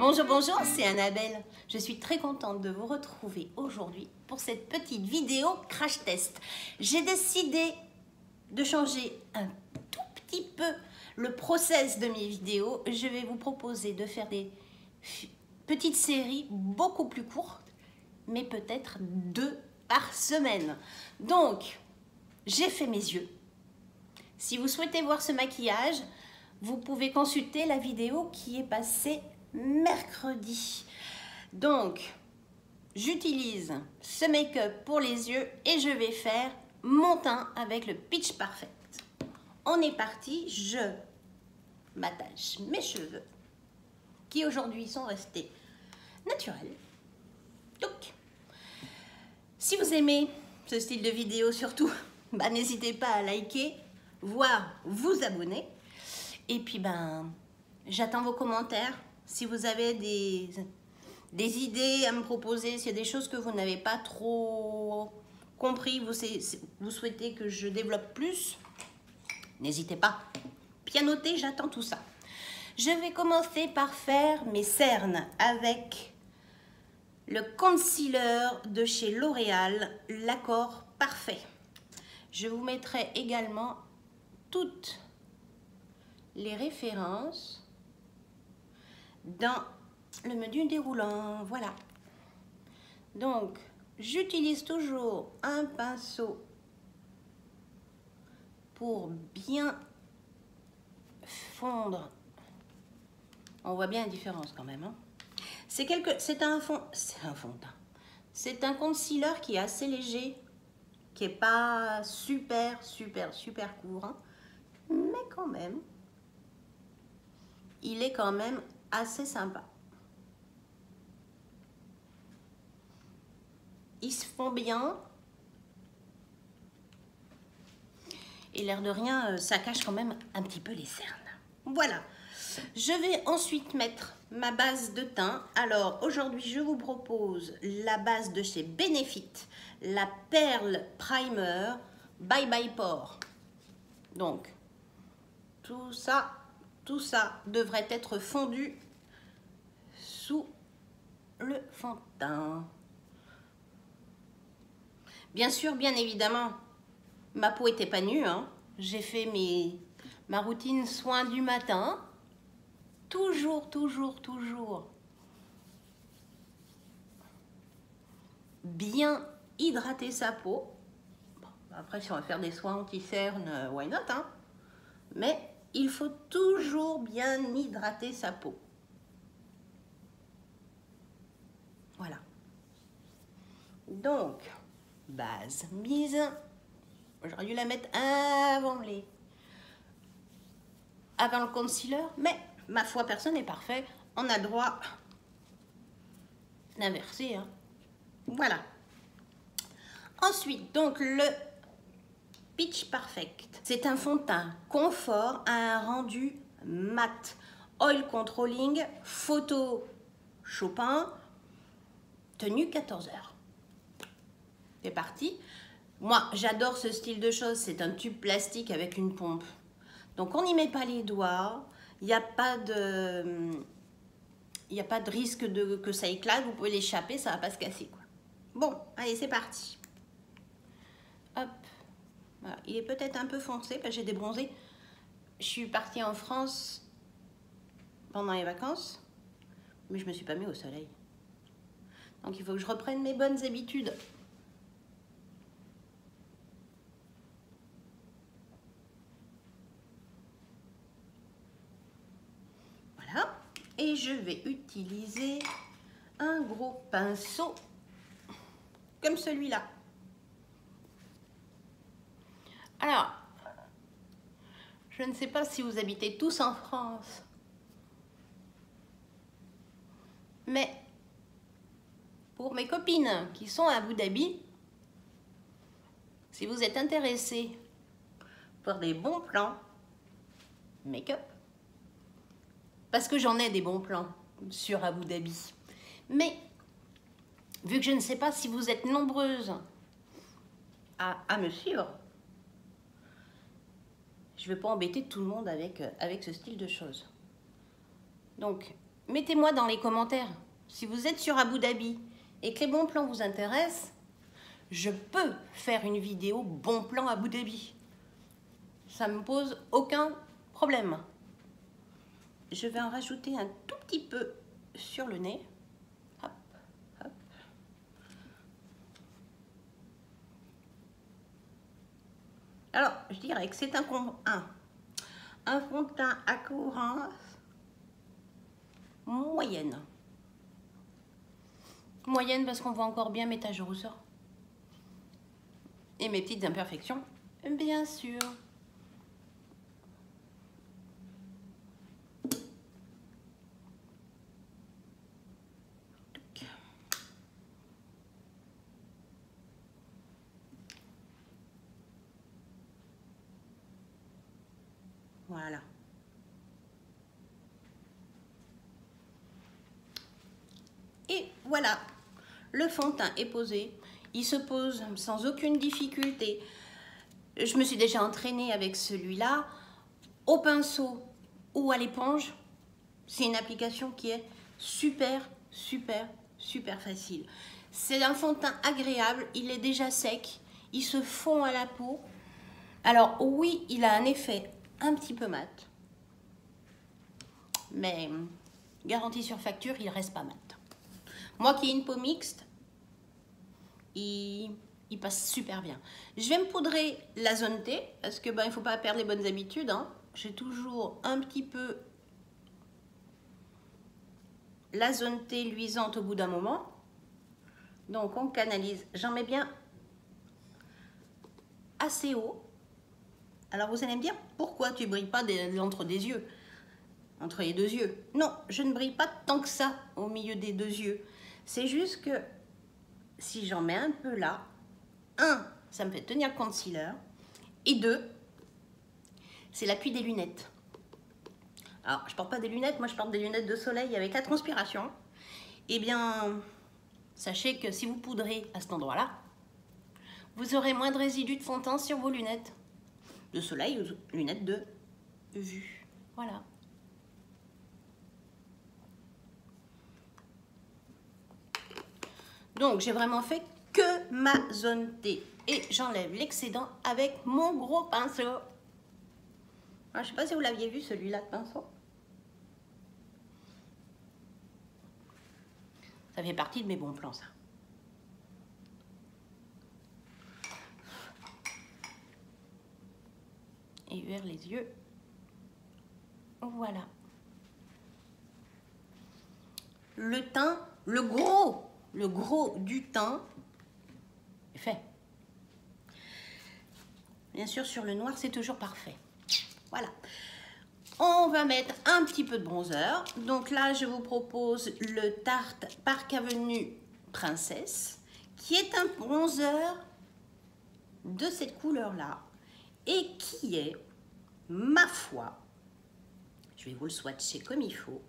Bonjour, bonjour, c'est Annabelle. Je suis très contente de vous retrouver aujourd'hui pour cette petite vidéo crash test. J'ai décidé de changer un tout petit peu le process de mes vidéos. Je vais vous proposer de faire des petites séries beaucoup plus courtes, mais peut-être 2 par semaine. Donc, j'ai fait mes yeux. Si vous souhaitez voir ce maquillage, vous pouvez consulter la vidéo qui est passée mercredi. Donc, j'utilise ce make-up pour les yeux et je vais faire mon teint avec le Pitch Perfect. On est parti, je m'attache mes cheveux qui aujourd'hui sont restés naturels. Donc, si vous aimez ce style de vidéo surtout, n'hésitez pas à liker, voire vous abonner. Et puis j'attends vos commentaires. Si vous avez des idées à me proposer, s'il y a des choses que vous n'avez pas trop compris, vous souhaitez que je développe plus, n'hésitez pas. Pianoter, j'attends tout ça. Je vais commencer par faire mes cernes avec le concealer de chez L'Oréal, l'accord parfait. Je vous mettrai également toutes les références dans le menu déroulant. Voilà. Donc, j'utilise toujours un pinceau pour bien fondre. On voit bien la différence quand même, hein. C'est un fond de teint. C'est un concealer qui est assez léger, qui est pas super court, mais quand même, il est quand même assez sympa. Ils se font bien. Et l'air de rien, ça cache quand même un petit peu les cernes. Voilà. Je vais ensuite mettre ma base de teint. Alors, aujourd'hui, je vous propose la base de chez Benefit, la Perle Primer Bye Bye Pore. Donc, tout ça devrait être fondu sous le fond de teint. Bien sûr, bien évidemment, ma peau était pas nue, hein. J'ai fait ma routine soin du matin. Toujours bien hydrater sa peau. Bon, après, si on va faire des soins anti-cernes, why not, hein. Mais il faut toujours bien hydrater sa peau. Voilà. Donc, base mise. J'aurais dû la mettre avant le concealer, mais ma foi, personne n'est parfait. On a le droit d'inverser, hein. Voilà. Ensuite, donc le Pitch Perfect. C'est un fond de teint confort à un rendu mat. Oil controlling, photo Chopin, tenue 14 heures. C'est parti. Moi, j'adore ce style de choses. C'est un tube plastique avec une pompe. Donc, on n'y met pas les doigts. Il n'y a pas de risque que ça éclate. Vous pouvez l'échapper, ça ne va pas se casser, quoi. Bon, allez, c'est parti. Hop. Voilà. Il est peut-être un peu foncé parce que j'ai débronzé. Je suis partie en France pendant les vacances, mais je ne me suis pas mis au soleil. Donc, il faut que je reprenne mes bonnes habitudes. Voilà. Et je vais utiliser un gros pinceau comme celui-là. Alors, je ne sais pas si vous habitez tous en France, mais pour mes copines qui sont à Abu Dhabi, si vous êtes intéressés pour des bons plans make-up, parce que j'en ai des bons plans sur Abu Dhabi, mais vu que je ne sais pas si vous êtes nombreuses à me suivre, je ne vais pas embêter tout le monde avec ce style de choses. Donc, mettez-moi dans les commentaires. Si vous êtes sur Abu Dhabi et que les bons plans vous intéressent, je peux faire une vidéo bon plan Abu Dhabi. Ça ne me pose aucun problème. Je vais en rajouter un tout petit peu sur le nez. Hop, hop. Alors, je dirais que c'est un fond de teint à courance moyenne. Moyenne parce qu'on voit encore bien mes taches de rousseur. Et mes petites imperfections, bien sûr. Voilà. Et voilà, le fond de teint est posé. Il se pose sans aucune difficulté. Je me suis déjà entraînée avec celui-là. Au pinceau ou à l'éponge, c'est une application qui est super, super, super facile. C'est un fond de teint agréable, il est déjà sec, il se fond à la peau. Alors oui, il a un effet un petit peu mat, mais garantie sur facture, il reste pas mat. Moi qui ai une peau mixte, il passe super bien. Je vais me poudrer la zone T, parce que il ne faut pas perdre les bonnes habitudes. Hein. J'ai toujours un petit peu la zone T luisante au bout d'un moment. Donc on canalise. J'en mets bien assez haut. Alors vous allez me dire, pourquoi tu ne brilles pas entre des yeux? Entre les deux yeux. Non, je ne brille pas tant que ça au milieu des deux yeux. C'est juste que si j'en mets un peu là, 1, ça me fait tenir le concealer. Et 2, c'est l'appui des lunettes. Alors, je porte pas des lunettes, moi je porte des lunettes de soleil avec la transpiration. Eh bien, sachez que si vous poudrez à cet endroit-là, vous aurez moins de résidus de fond de teint sur vos lunettes de soleil ou lunettes de vue. Voilà. Donc, j'ai vraiment fait que ma zone T. Et j'enlève l'excédent avec mon gros pinceau. Alors, je ne sais pas si vous l'aviez vu, celui-là de pinceau. Ça fait partie de mes bons plans, ça. Et vers les yeux. Voilà. Le teint, le gros du teint est fait. Bien sûr, sur le noir, c'est toujours parfait. Voilà. On va mettre un petit peu de bronzer. Donc là, je vous propose le Tarte Park Avenue Princesse, qui est un bronzer de cette couleur-là et qui est, ma foi, je vais vous le swatcher comme il faut.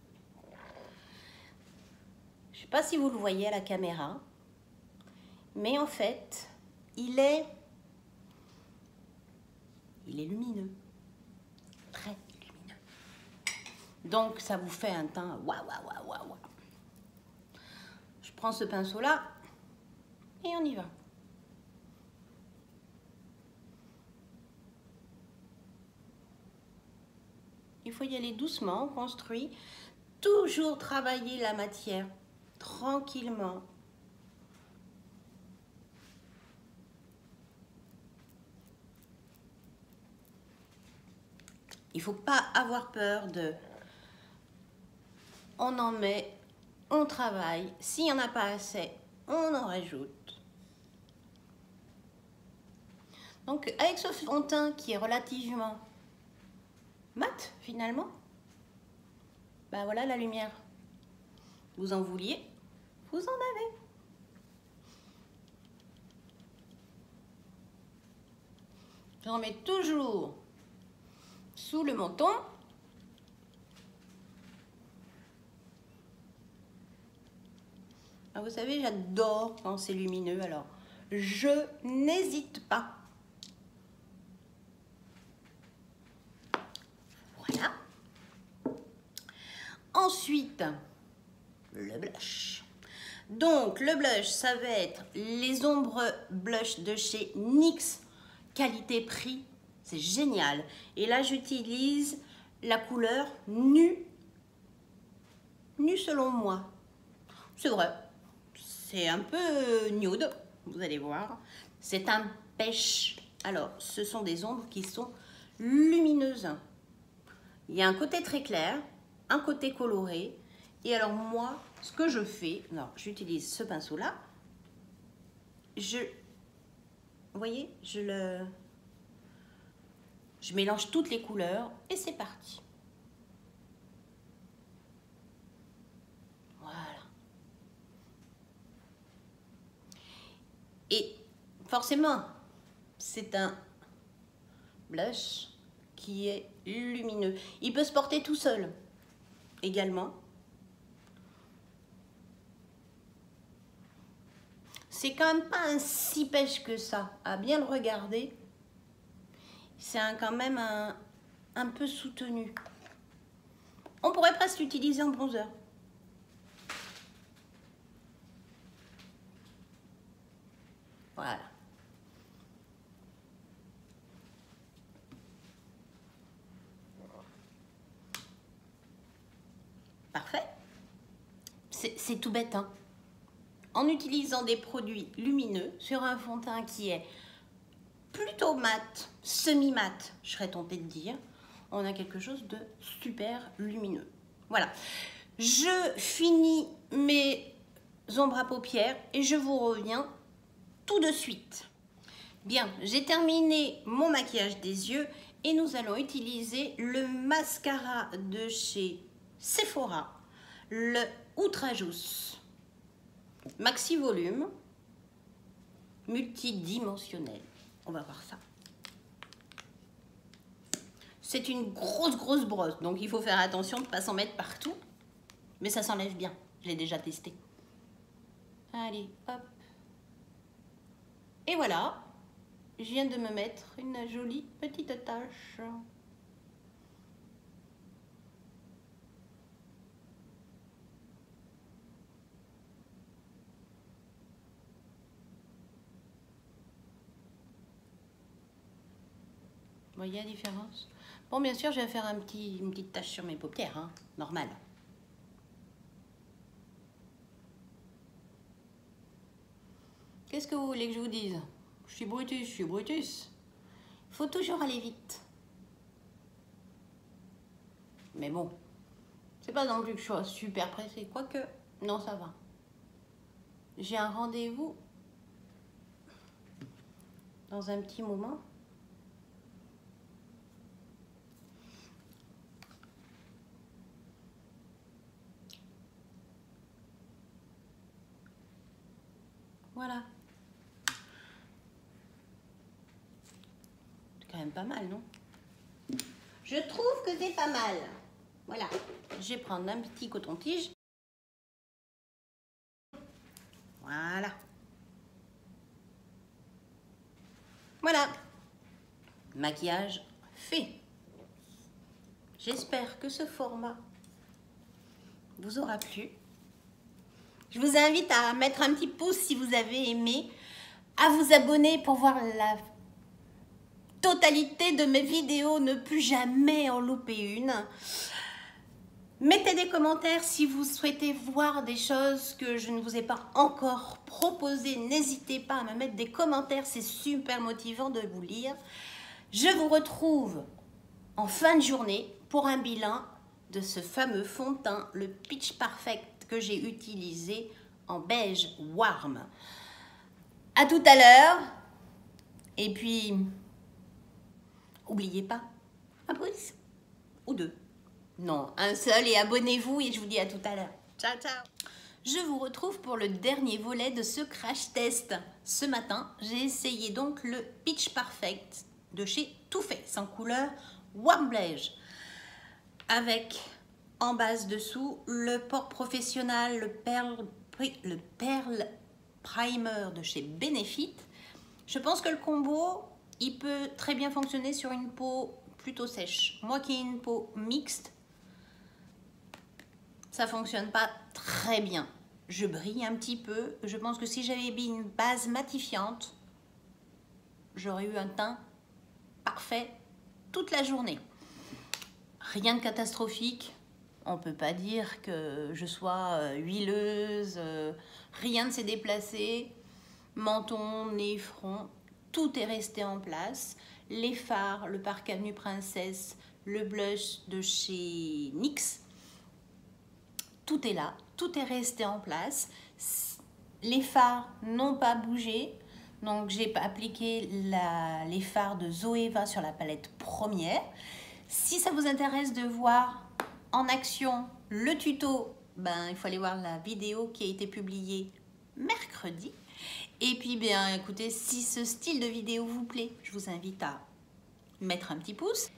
Je ne sais pas si vous le voyez à la caméra, mais en fait, il est lumineux, très lumineux. Donc, ça vous fait un teint waouh, waouh, waouh, waouh, waouh. Je prends ce pinceau-là et on y va. Il faut y aller doucement, construit. Toujours travailler la matière tranquillement. Il ne faut pas avoir peur de... On en met, on travaille. S'il n'y en a pas assez, on en rajoute. Donc avec ce fond de teint qui est relativement mat finalement, ben voilà la lumière. Vous en vouliez, vous en avez. J'en mets toujours sous le menton. Alors, vous savez, j'adore quand c'est lumineux, alors je n'hésite pas. Voilà. Ensuite, le blush. Donc, le blush, ça va être les ombres blush de chez NYX, qualité-prix, c'est génial. Et là, j'utilise la couleur nue selon moi. C'est vrai, c'est un peu nude, vous allez voir. C'est un pêche. Alors, ce sont des ombres qui sont lumineuses. Il y a un côté très clair, un côté coloré. Et alors moi, ce que je fais, j'utilise ce pinceau-là. Vous voyez, je mélange toutes les couleurs et c'est parti. Voilà. Et forcément, c'est un blush qui est lumineux. Il peut se porter tout seul également. C'est quand même pas un si pêche que ça, à bien le regarder. C'est quand même un peu soutenu. On pourrait presque l'utiliser en bronzer. Voilà. Parfait. C'est tout bête, hein. En utilisant des produits lumineux sur un fond de teint qui est plutôt mat, semi-mat, je serais tentée de dire, on a quelque chose de super lumineux. Voilà. Je finis mes ombres à paupières et je vous reviens tout de suite. Bien, j'ai terminé mon maquillage des yeux et nous allons utiliser le mascara de chez Sephora, le Outrajousse Maxi Volume multidimensionnel. On va voir ça. C'est une grosse brosse, donc il faut faire attention de ne pas s'en mettre partout. Mais ça s'enlève bien, je l'ai déjà testé. Allez, hop. Et voilà, je viens de me mettre une jolie petite tache. Vous voyez la différence? Bon, bien sûr, je vais faire une petite tache sur mes paupières, hein, normal. Qu'est-ce que vous voulez que je vous dise? Je suis Brutus. Il faut toujours aller vite. Mais bon, c'est pas non plus que je sois super pressée. Quoique, non, ça va. J'ai un rendez-vous dans un petit moment. Voilà. C'est quand même pas mal, non? Je trouve que c'est pas mal. Voilà. Je vais prendre un petit coton-tige. Voilà. Voilà. Maquillage fait. J'espère que ce format vous aura plu. Je vous invite à mettre un petit pouce si vous avez aimé, à vous abonner pour voir la totalité de mes vidéos, ne plus jamais en louper une. Mettez des commentaires si vous souhaitez voir des choses que je ne vous ai pas encore proposées. N'hésitez pas à me mettre des commentaires, c'est super motivant de vous lire. Je vous retrouve en fin de journée pour un bilan de ce fameux fond de teint, le Pitch Perfect que j'ai utilisé en beige warm. À tout à l'heure. Et puis, n'oubliez pas, un pouce ou deux. Non, un seul et abonnez-vous et je vous dis à tout à l'heure. Ciao, ciao. Je vous retrouve pour le dernier volet de ce crash test. Ce matin, j'ai essayé donc le Pitch Perfect de chez Too Faced en couleur warm beige avec en base dessous le port professionnel, le Pearl Primer de chez Benefit. Je pense que le combo, il peut très bien fonctionner sur une peau plutôt sèche. Moi qui ai une peau mixte, ça fonctionne pas très bien. Je brille un petit peu. Je pense que si j'avais mis une base matifiante, j'aurais eu un teint parfait toute la journée. Rien de catastrophique. On peut pas dire que je sois huileuse. Rien ne s'est déplacé. Menton, nez, front, tout est resté en place. Les fards, le Park Avenue Princesse, le blush de chez NYX, tout est là, tout est resté en place. Les fards n'ont pas bougé, donc j'ai appliqué les fards de Zoeva sur la palette première. Si ça vous intéresse de voir en action le tuto, il faut aller voir la vidéo qui a été publiée mercredi. Et puis, bien, écoutez, si ce style de vidéo vous plaît, je vous invite à mettre un petit pouce.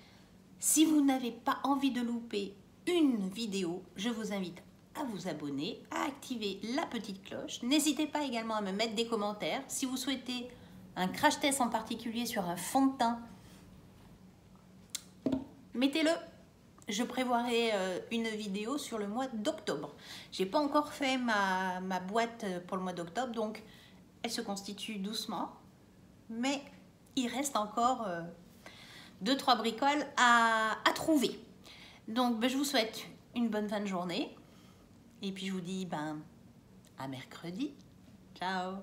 Si vous n'avez pas envie de louper une vidéo, je vous invite à vous abonner, à activer la petite cloche. N'hésitez pas également à me mettre des commentaires. Si vous souhaitez un crash test en particulier sur un fond de teint, mettez-le. Je prévoirai une vidéo sur le mois d'octobre. J'ai pas encore fait ma boîte pour le mois d'octobre, donc elle se constitue doucement, mais il reste encore 2-3 bricoles à trouver. Donc je vous souhaite une bonne fin de journée et puis je vous dis à mercredi. Ciao.